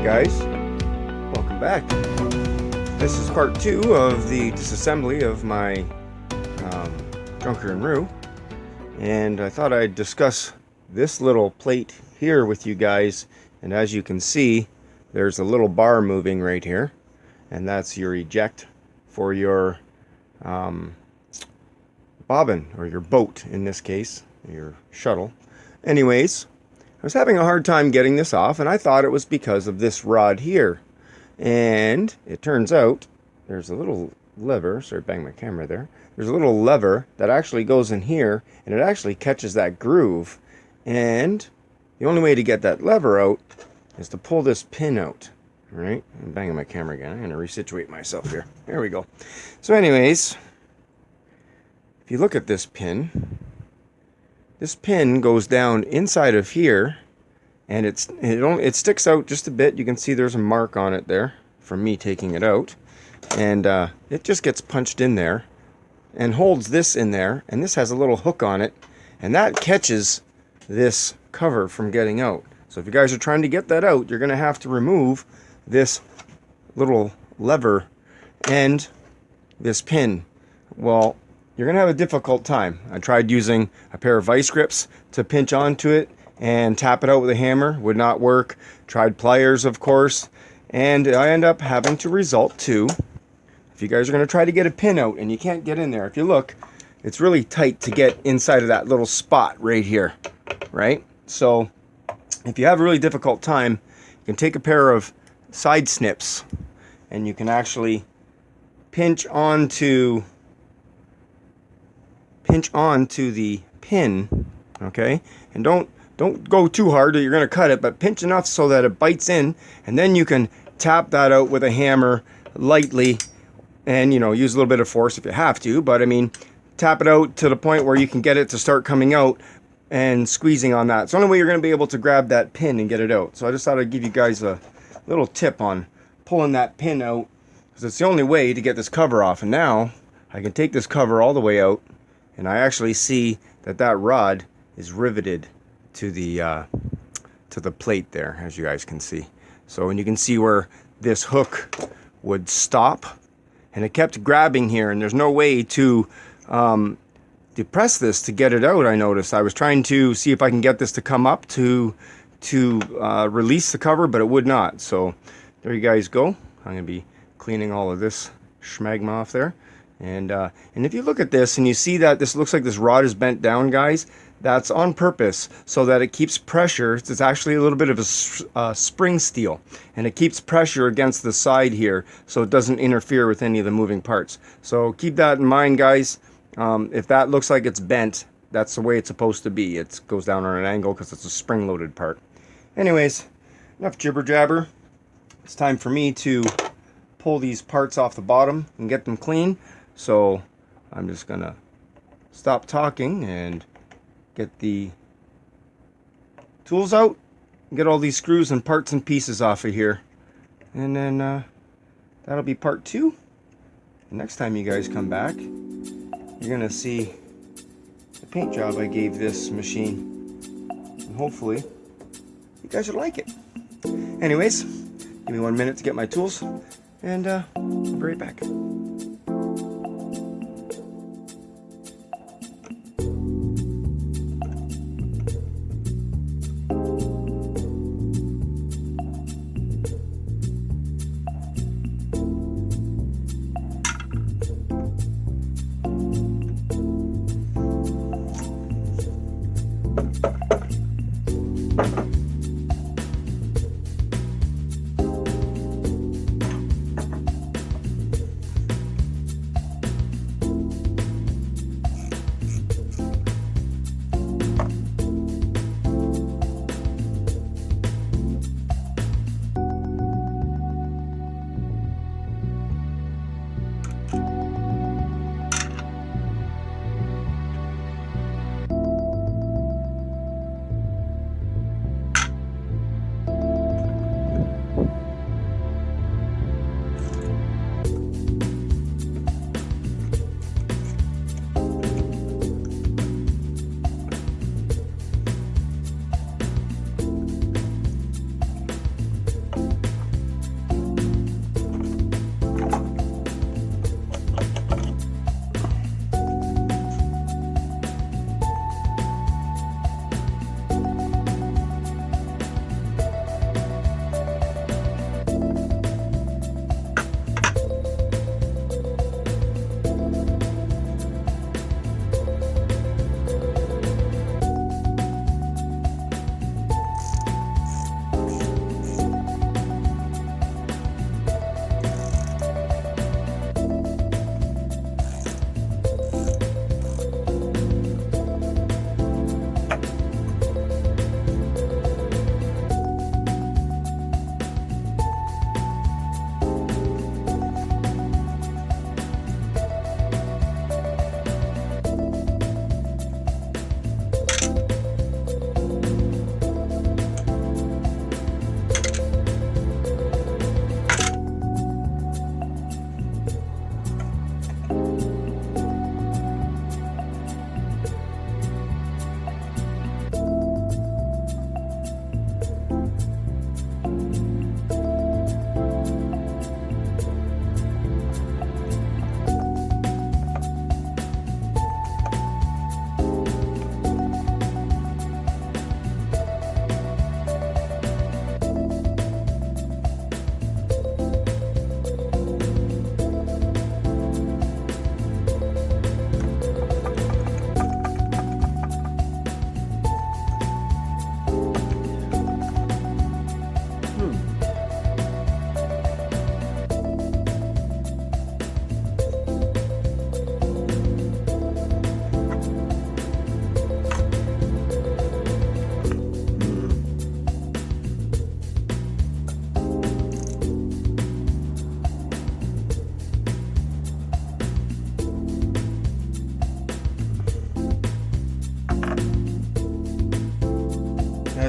guys, welcome back. This is part 2 of the disassembly of my Junker and Roo, and I thought I'd discuss this little plate here with you guys. And as you can see, there's a little bar moving right here, and that's your eject for your bobbin, or your boat in this case, your shuttle. Anyways, I was having a hard time getting this off, and I thought it was because of this rod here. And it turns out there's a little lever, sorry, bang my camera there. There's a little lever that actually goes in here, and it actually catches that groove. And the only way to get that lever out is to pull this pin out. All right, I'm banging my camera again. I'm going to resituate myself here. There we go. So anyways, if you look at this pin goes down inside of here, and it sticks out just a bit. You can see there's a mark on it there from me taking it out, and it just gets punched in there and holds this in there, and this has a little hook on it, and that catches this cover from getting out. So if you guys are trying to get that out, you're going to have to remove this little lever and this pin. Well, you're going to have a difficult time. I tried using a pair of vice grips to pinch onto it and tap it out with a hammer. Would not work. Tried pliers, of course. And I end up having to resort to, if you guys are going to try to get a pin out and you can't get in there, if you look, it's really tight to get inside of that little spot right here, right? So if you have a really difficult time, you can take a pair of side snips and you can actually pinch onto the pin, okay? And don't go too hard or you're going to cut it, but pinch enough so that it bites in, and then you can tap that out with a hammer lightly, and use a little bit of force if you have to, but I mean, tap it out to the point where you can get it to start coming out and squeezing on that. It's the only way you're going to be able to grab that pin and get it out. So I just thought I'd give you guys a little tip on pulling that pin out, because it's the only way to get this cover off. And now I can take this cover all the way out, and I actually see that rod is riveted to the plate there, as you guys can see. So, and you can see where this hook would stop, and it kept grabbing here, and there's no way to depress this to get it out. I noticed I was trying to see if I can get this to come up to release the cover, but it would not. So there you guys go. I'm gonna be cleaning all of this schmagma off there. And if you look at this and you see that this looks like this rod is bent down, guys, that's on purpose so that it keeps pressure. It's actually a little bit of a spring steel, and it keeps pressure against the side here so it doesn't interfere with any of the moving parts. So keep that in mind, guys. If that looks like it's bent, that's the way it's supposed to be. It goes down on an angle because it's a spring-loaded part. Anyways, enough jibber jabber. It's time for me to pull these parts off the bottom and get them clean. So I'm just gonna stop talking and get the tools out and get all these screws and parts and pieces off of here, and then that'll be part 2. And next time you guys come back, you're gonna see the paint job I gave this machine, and hopefully you guys will like it. Anyways, give me 1 minute to get my tools, and I'll be right back.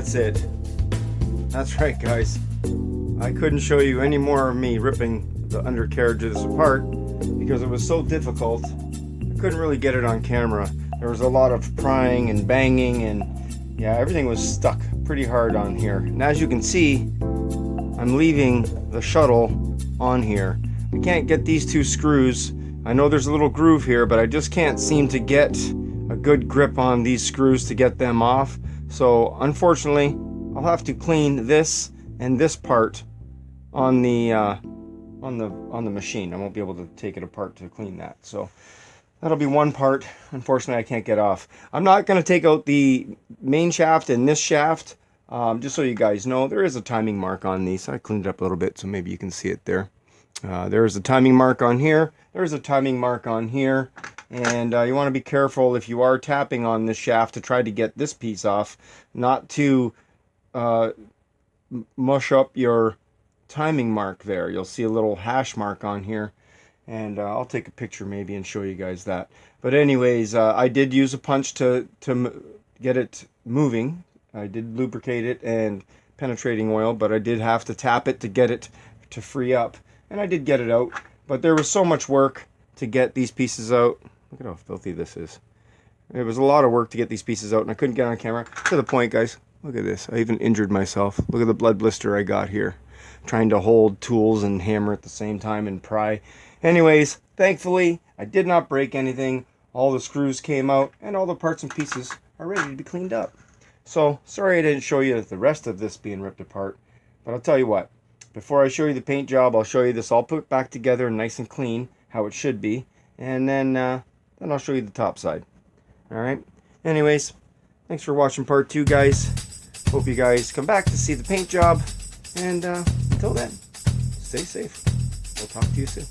that's it. That's right, guys. I couldn't show you any more of me ripping the undercarriage of this apart because it was so difficult. I couldn't really get it on camera. There was a lot of prying and banging, and yeah, everything was stuck pretty hard on here. And as you can see, I'm leaving the shuttle on here. I can't get these two screws. I know there's a little groove here, but I just can't seem to get a good grip on these screws to get them off. So unfortunately, I'll have to clean this and this part on the machine. I won't be able to take it apart to clean that. So that'll be one part. Unfortunately, I can't get off. I'm not going to take out the main shaft and this shaft. Just so you guys know, there is a timing mark on these. I cleaned it up a little bit so maybe you can see it there. There's a timing mark on here. There's a timing mark on here. And you want to be careful if you are tapping on this shaft to try to get this piece off, not to mush up your timing mark there. You'll see a little hash mark on here. And I'll take a picture maybe and show you guys that. But anyways, I did use a punch to get it moving. I did lubricate it and penetrating oil, but I did have to tap it to get it to free up. And I did get it out, but there was so much work to get these pieces out. Look at how filthy this is. It was a lot of work to get these pieces out, and I couldn't get on camera. To the point, guys, look at this. I even injured myself. Look at the blood blister I got here, trying to hold tools and hammer at the same time and pry. Anyways, thankfully, I did not break anything. All the screws came out, and all the parts and pieces are ready to be cleaned up. So, sorry I didn't show you the rest of this being ripped apart. But I'll tell you what, before I show you the paint job, I'll show you this all put back together nice and clean, how it should be. And then I'll show you the top side. Alright? Anyways, thanks for watching part 2, guys. Hope you guys come back to see the paint job. And until then, stay safe. We'll talk to you soon.